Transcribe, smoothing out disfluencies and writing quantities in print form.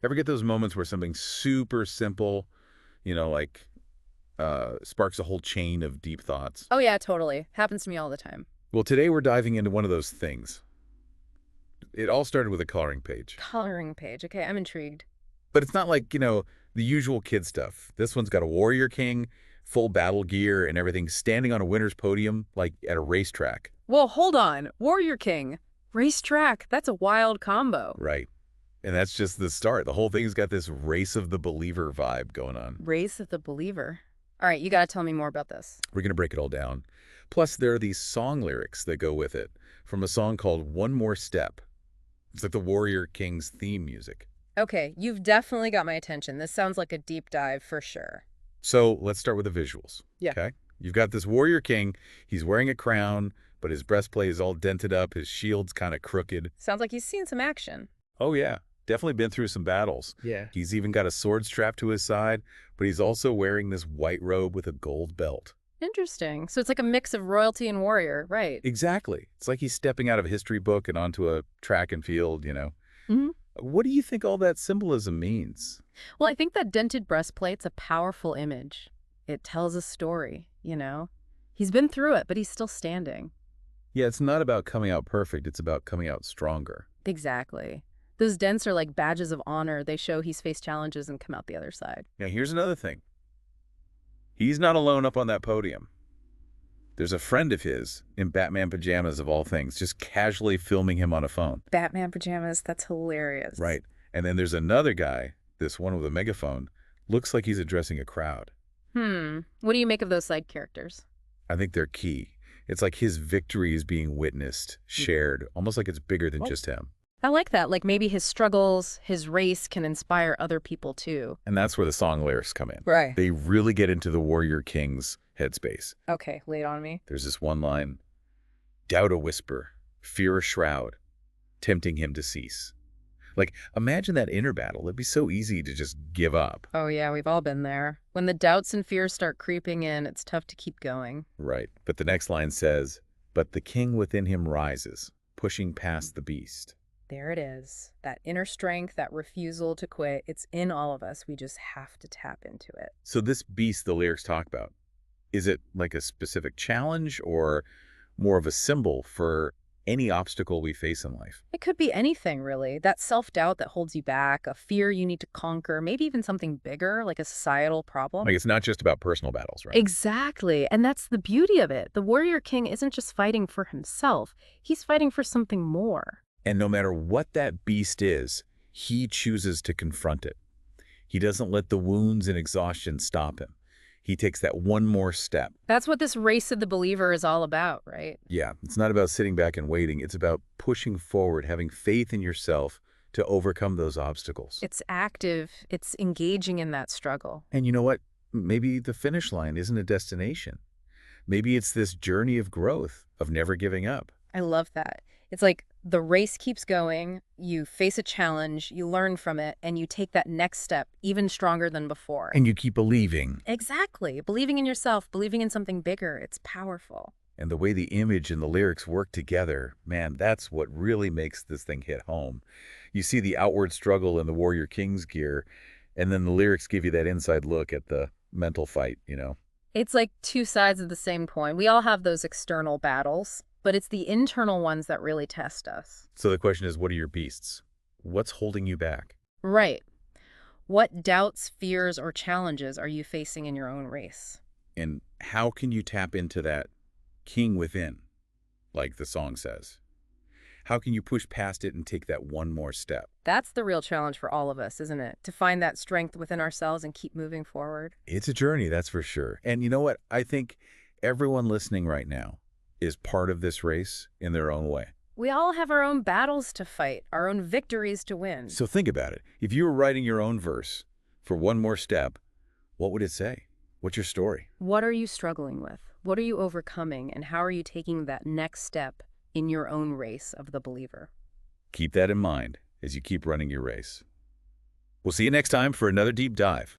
Ever get those moments where something super simple, like sparks a whole chain of deep thoughts? Oh yeah, totally. Happens to me all the time. Well, today we're diving into one of those things. It all started with a coloring page. Coloring page. Okay, I'm intrigued. But it's not like, the usual kid stuff. This one's got a warrior king, full battle gear and everything, standing on a winner's podium like at a racetrack. Well, hold on. Warrior King. Racetrack. That's a wild combo. Right. And that's just the start. The whole thing's got this race of the believer vibe going on. Race of the Believer. All right, you got to tell me more about this. We're going to break it all down. Plus, there are these song lyrics that go with it from a song called One More Step. It's like the Warrior King's theme music. Okay, you've definitely got my attention. This sounds like a deep dive for sure. So let's start with the visuals. Yeah. Okay? You've got this Warrior King. He's wearing a crown, but his breastplate is all dented up. His shield's kind of crooked. Sounds like he's seen some action. Oh, yeah. Definitely been through some battles. Yeah. He's even got a sword strapped to his side, but he's also wearing this white robe with a gold belt. Interesting. So it's like a mix of royalty and warrior, right? Exactly. It's like he's stepping out of a history book and onto a track and field. Hmm. What do you think all that symbolism means? Well, I think that dented breastplate's a powerful image. It tells a story. He's been through it, but he's still standing. Yeah, it's not about coming out perfect. It's about coming out stronger. Exactly. Those dents are like badges of honor. They show he's faced challenges and come out the other side. Now, here's another thing. He's not alone up on that podium. There's a friend of his in Batman pajamas, of all things, just casually filming him on a phone. Batman pajamas, that's hilarious. Right. And then there's another guy, this one with a megaphone, looks like he's addressing a crowd. What do you make of those side characters? I think they're key. It's like his victory is being witnessed, shared, almost like it's bigger than just him. I like that. Like maybe his struggles, his race can inspire other people too. And that's where the song lyrics come in. Right. They really get into the Warrior King's headspace. Okay, lay it on me. There's this one line, doubt a whisper, fear a shroud, tempting him to cease. Like, imagine that inner battle. It'd be so easy to just give up. Oh yeah, we've all been there. When the doubts and fears start creeping in, it's tough to keep going. Right. But the next line says, but the king within him rises, pushing past the beast. There it is. That inner strength, that refusal to quit, it's in all of us. We just have to tap into it. So this beast the lyrics talk about, is it like a specific challenge or more of a symbol for any obstacle we face in life? It could be anything, really. That self-doubt that holds you back, a fear you need to conquer, maybe even something bigger, like a societal problem. Like, it's not just about personal battles, right? Exactly. And that's the beauty of it. The warrior king isn't just fighting for himself. He's fighting for something more. And no matter what that beast is, he chooses to confront it. He doesn't let the wounds and exhaustion stop him. He takes that one more step. That's what this race of the believer is all about, right? Yeah, it's not about sitting back and waiting. It's about pushing forward, having faith in yourself to overcome those obstacles. It's active. It's engaging in that struggle. And you know what? Maybe the finish line isn't a destination. Maybe it's this journey of growth, of never giving up. I love that. It's like the race keeps going, you face a challenge, you learn from it, and you take that next step even stronger than before. And you keep believing. Exactly. Believing in yourself, believing in something bigger, it's powerful. And the way the image and the lyrics work together, man, that's what really makes this thing hit home. You see the outward struggle in the Warrior King's gear, and then the lyrics give you that inside look at the mental fight. It's like two sides of the same coin. We all have those external battles, but it's the internal ones that really test us. So the question is, what are your beasts? What's holding you back? Right. What doubts, fears, or challenges are you facing in your own race? And how can you tap into that king within, like the song says? How can you push past it and take that one more step? That's the real challenge for all of us, isn't it? To find that strength within ourselves and keep moving forward. It's a journey, that's for sure. And you know what? I think everyone listening right now is part of this race in their own way. We all have our own battles to fight, our own victories to win. So think about it. If you were writing your own verse for one more step, what would it say? What's your story? What are you struggling with? What are you overcoming? And how are you taking that next step in your own race of the believer? Keep that in mind as you keep running your race. We'll see you next time for another deep dive.